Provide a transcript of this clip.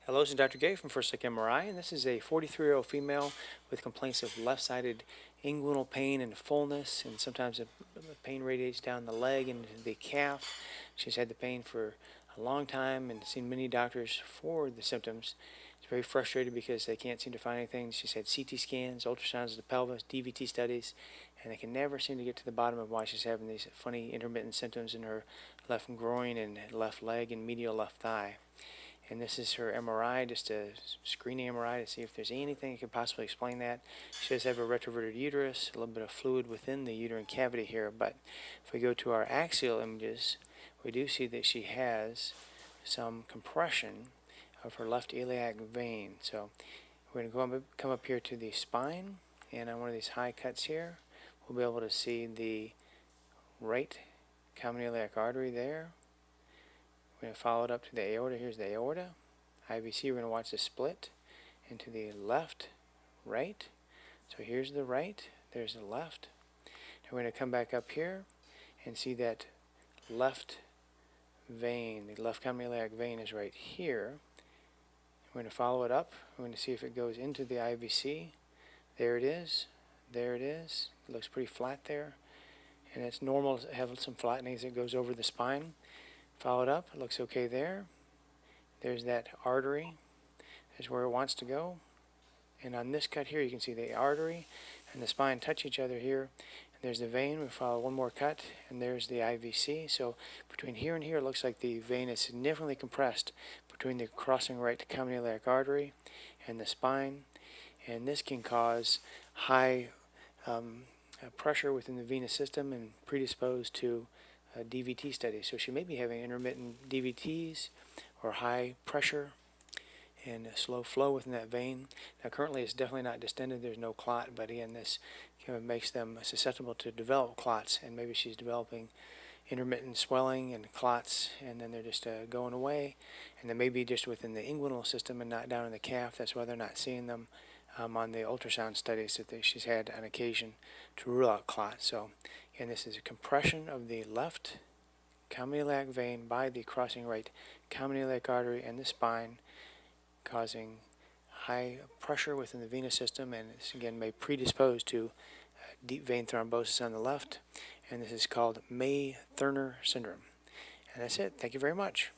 Hello, this is Dr. Gay from First Look MRI, and this is a 43-year-old female with complaints of left-sided inguinal pain and fullness, and sometimes the pain radiates down the leg and the calf. She's had the pain for a long time and seen many doctors for the symptoms. She's very frustrated because they can't seem to find anything. She's had CT scans, ultrasounds of the pelvis, DVT studies, and they can never seem to get to the bottom of why she's having these funny intermittent symptoms in her left groin and left leg and medial left thigh. And this is her MRI, just a screening MRI to see if there's anything that could possibly explain that. She does have a retroverted uterus, a little bit of fluid within the uterine cavity here, but if we go to our axial images, we do see that she has some compression of her left iliac vein. So we're going to come up here to the spine, and on one of these high cuts here, we'll be able to see the right common iliac artery there. We're going to follow it up to the aorta. Here's the aorta. IVC, we're going to watch the split into the left, right. So here's the right, there's the left. Now we're going to come back up here and see that left vein, the left common iliac vein is right here. We're going to follow it up. We're going to see if it goes into the IVC. There it is. There it is. It looks pretty flat there. And it's normal to have some flattening as it goes over the spine. Follow it up, it looks okay there. There's that artery, there's where it wants to go. And on this cut here, you can see the artery and the spine touch each other here. And there's the vein, we follow one more cut, and there's the IVC. So between here and here, it looks like the vein is significantly compressed between the crossing right common iliac artery and the spine. And this can cause high pressure within the venous system and predispose to DVT studies. So she may be having intermittent DVTs or high pressure and a slow flow within that vein. Now currently it's definitely not distended, there's no clot, but again this kind of makes them susceptible to develop clots, and maybe she's developing intermittent swelling and clots, and then they're just going away, and they may be just within the inguinal system and not down in the calf. That's why they're not seeing them on the ultrasound studies that she's had on occasion to rule out clots. So again, this is a compression of the left common iliac vein by the crossing right common iliac artery and the spine, causing high pressure within the venous system, and this again may predispose to deep vein thrombosis on the left, and this is called May-Thurner Syndrome. And that's it. Thank you very much.